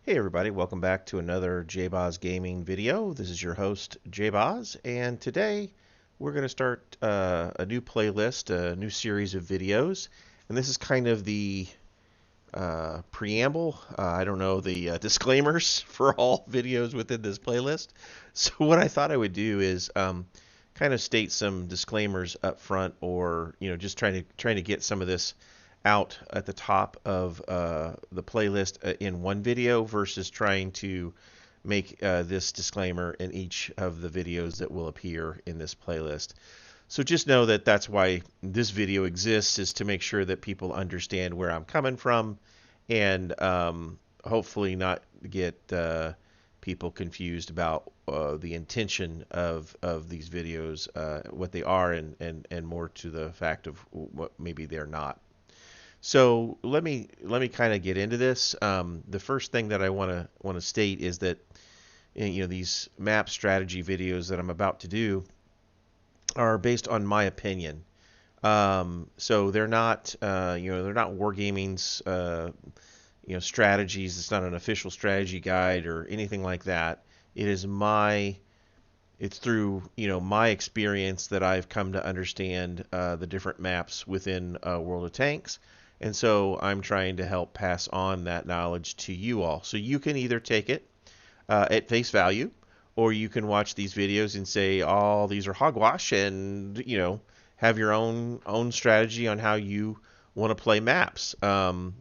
Hey everybody, welcome back to another JBoz Gaming video. This is your host JBoz, and today we're going to start a new playlist, a new series of videos, and this is kind of the preamble, I don't know, the disclaimers for all videos within this playlist. So what I thought I would do is kind of state some disclaimers up front, or just trying to get some of this out at the top of the playlist in one video versus trying to make this disclaimer in each of the videos that will appear in this playlist. So just know that that's why this video exists, is to make sure that people understand where I'm coming from, and hopefully not get people confused about the intention of these videos, what they are, and more to the fact of what maybe they're not. So let me kind of get into this. The first thing that I want to state is that these map strategy videos that I'm about to do are based on my opinion. So they're not they're not wargaming's strategies. It's not an official strategy guide or anything like that. It's through my experience that I've come to understand the different maps within World of Tanks. And so I'm trying to help pass on that knowledge to you all. So you can either take it at face value, or you can watch these videos and say, "Oh, these are hogwash," and have your own strategy on how you want to play maps.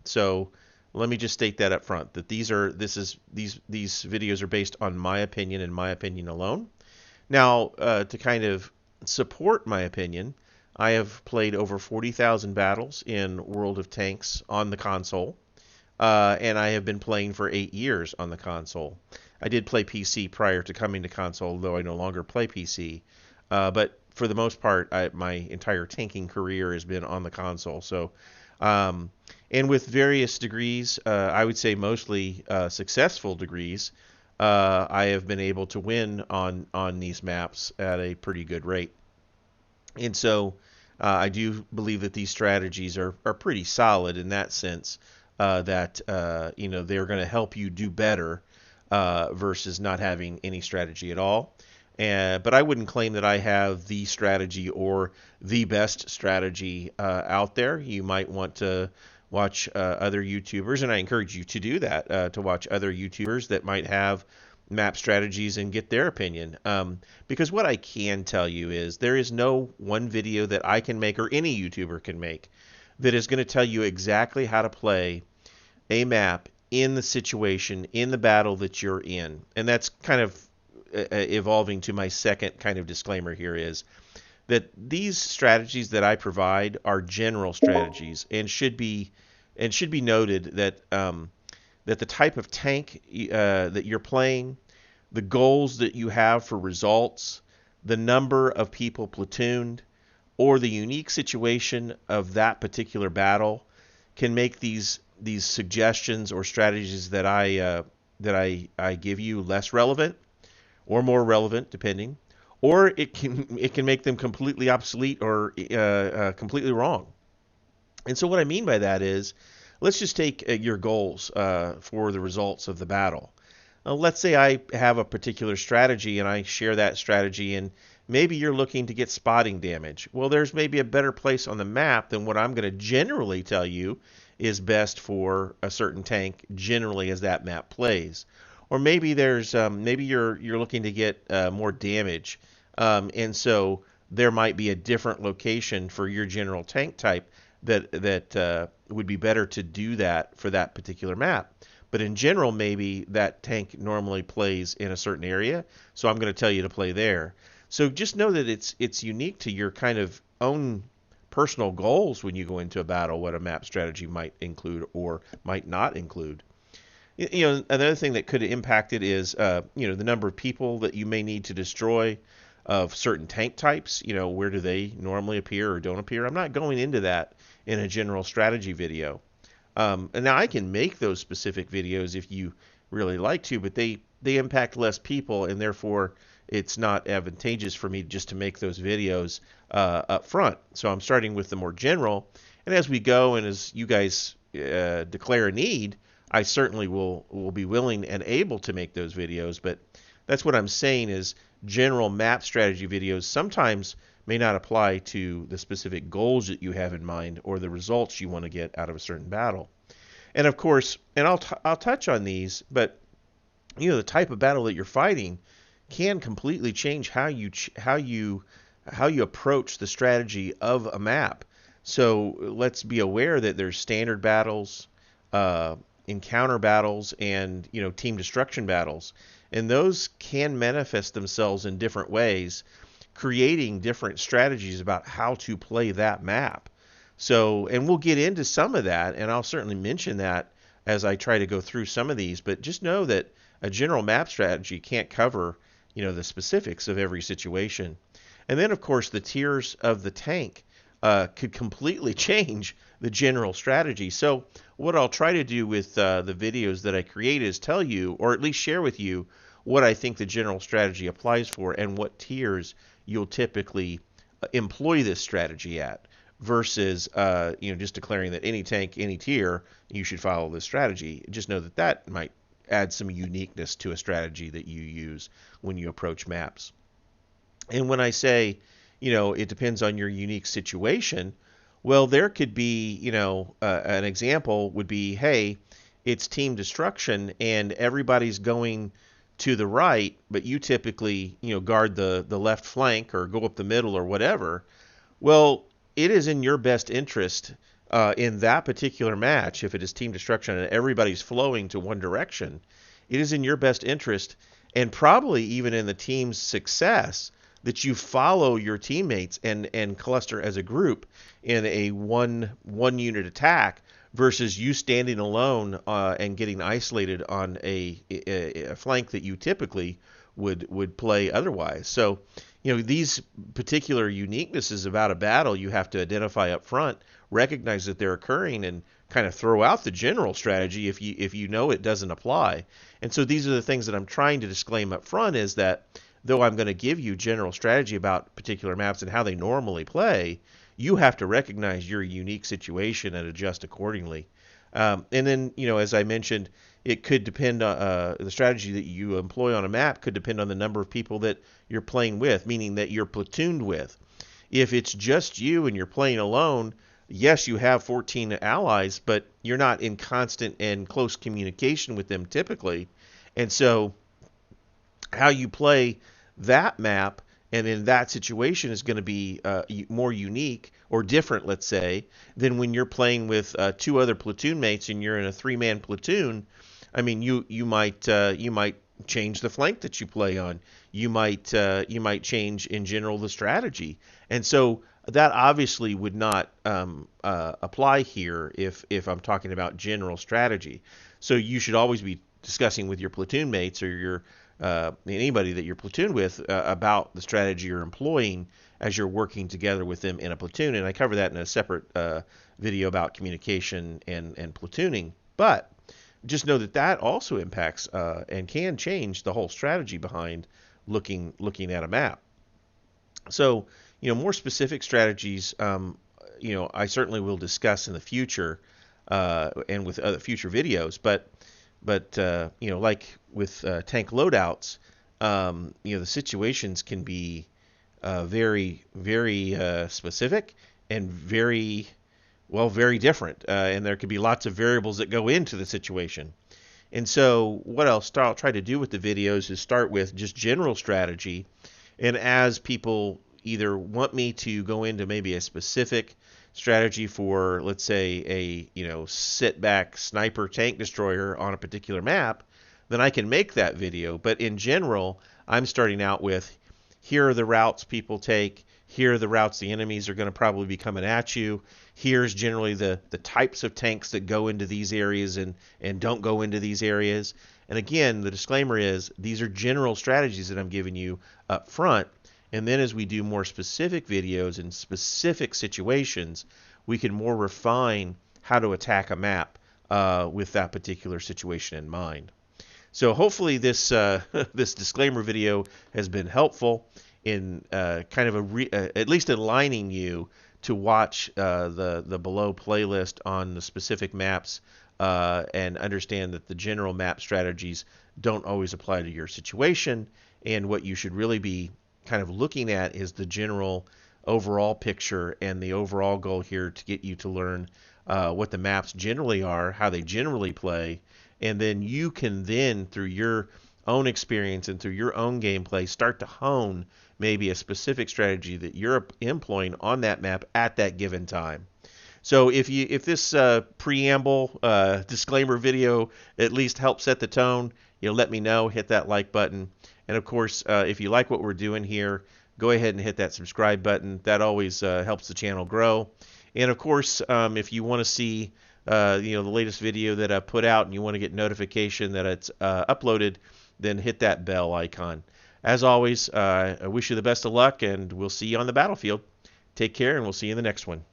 So let me just state that up front, that these videos are based on my opinion and my opinion alone. Now, to kind of support my opinion, I have played over 40,000 battles in World of Tanks on the console, and I have been playing for 8 years on the console. I did play PC prior to coming to console, though I no longer play PC. But for the most part, my entire tanking career has been on the console. So, and with various degrees, I would say mostly successful degrees, I have been able to win on these maps at a pretty good rate. And so I do believe that these strategies are pretty solid in that sense, that they're going to help you do better versus not having any strategy at all. But I wouldn't claim that I have the strategy or the best strategy out there. You might want to watch other YouTubers, and I encourage you to do that, to watch other YouTubers that might have map strategies and get their opinion. Because what I can tell you is there is no one video that I can make, or any YouTuber can make, that is going to tell you exactly how to play a map in the situation, in the battle that you're in. And that's kind of evolving to my second kind of disclaimer here, is that these strategies that I provide are general strategies, and should be noted that that the type of tank that you're playing, the goals that you have for results, the number of people platooned, or the unique situation of that particular battle can make these suggestions or strategies that I give you less relevant or more relevant, depending, or it can make them completely obsolete or completely wrong. And so what I mean by that is, let's just take your goals for the results of the battle. Let's say I have a particular strategy and I share that strategy, and maybe you're looking to get spotting damage. Well, there's maybe a better place on the map than what I'm going to generally tell you is best for a certain tank, generally, as that map plays. Or maybe there's maybe you're looking to get more damage, and so there might be a different location for your general tank type that would be better to do that for that particular map. But in general, maybe that tank normally plays in a certain area, so I'm going to tell you to play there. So just know that it's unique to your kind of own personal goals when you go into a battle, what a map strategy might include or might not include. Another thing that could impact it is the number of people that you may need to destroy of certain tank types. Where do they normally appear or don't appear? I'm not going into that in a general strategy video. And now I can make those specific videos if you really like to, but they impact less people, and therefore it's not advantageous for me just to make those videos up front. So I'm starting with the more general, and as we go and as you guys declare a need, I certainly will be willing and able to make those videos. But that's what I'm saying is general map strategy videos sometimes may not apply to the specific goals that you have in mind or the results you want to get out of a certain battle. And of course, and I'll touch on these, but the type of battle that you're fighting can completely change how you approach the strategy of a map. So let's be aware that there's standard battles, uh, encounter battles, and team destruction battles, and those can manifest themselves in different ways, creating different strategies about how to play that map. So, and we'll get into some of that, and I'll certainly mention that as I try to go through some of these. But just know that a general map strategy can't cover, the specifics of every situation. And then, of course, the tiers of the tank could completely change the general strategy. So, what I'll try to do with the videos that I create is tell you, or at least share with you, what I think the general strategy applies for and what tiers you'll typically employ this strategy at, versus just declaring that any tank, any tier, you should follow this strategy. Just know that that might add some uniqueness to a strategy that you use when you approach maps. And when I say, it depends on your unique situation, well, there could be, an example would be, hey, it's team destruction and everybody's going to the right, but you typically, guard the left flank or go up the middle or whatever. Well, it is in your best interest in that particular match, if it is team destruction and everybody's flowing to one direction, it is in your best interest, and probably even in the team's success, that you follow your teammates and cluster as a group in a one unit attack versus you standing alone and getting isolated on a flank that you typically would play otherwise. So, these particular uniquenesses about a battle you have to identify up front, recognize that they're occurring, and kind of throw out the general strategy if you know it doesn't apply. And so these are the things that I'm trying to disclaim up front, is that though I'm going to give you general strategy about particular maps and how they normally play, you have to recognize your unique situation and adjust accordingly. And then, as I mentioned, it could depend on the strategy that you employ on a map could depend on the number of people that you're playing with, meaning that you're platooned with. If it's just you and you're playing alone, yes, you have 14 allies, but you're not in constant and close communication with them typically. And so how you play that map and in that situation is going to be more unique or different, let's say, than when you're playing with two other platoon mates and you're in a three-man platoon. I mean, you might change the flank that you play on. You might change in general the strategy, and so that obviously would not apply here if I'm talking about general strategy. So you should always be discussing with your platoon mates or your anybody that you're platooned with about the strategy you're employing as you're working together with them in a platoon. And I cover that in a separate video about communication and platooning. But just know that that also impacts and can change the whole strategy behind looking at a map. So, more specific strategies, I certainly will discuss in the future and with other future videos. But like with tank loadouts, the situations can be very, very specific and very different, and there could be lots of variables that go into the situation. And so what I'll try to do with the videos is start with just general strategy, and as people either want me to go into maybe a specific strategy for, let's say, a sit back sniper tank destroyer on a particular map, then I can make that video. But in general, I'm starting out with, here are the routes people take, here are the routes the enemies are going to probably be coming at you, here's generally the types of tanks that go into these areas and don't go into these areas. And again, the disclaimer is these are general strategies that I'm giving you up front. And then as we do more specific videos in specific situations, we can more refine how to attack a map with that particular situation in mind. So hopefully this this disclaimer video has been helpful in kind of at least aligning you to watch the below playlist on the specific maps and understand that the general map strategies don't always apply to your situation. And what you should really be kind of looking at is the general overall picture and the overall goal here to get you to learn what the maps generally are, how they generally play, and then you can then, through your own experience and through your own gameplay, start to hone maybe a specific strategy that you're employing on that map at that given time. So if this preamble disclaimer video at least helps set the tone, let me know. Hit that like button, and of course, if you like what we're doing here, go ahead and hit that subscribe button. That always helps the channel grow. And of course, if you want to see the latest video that I put out and you want to get notification that it's uploaded, then hit that bell icon. As always, I wish you the best of luck, and we'll see you on the battlefield. Take care, and we'll see you in the next one.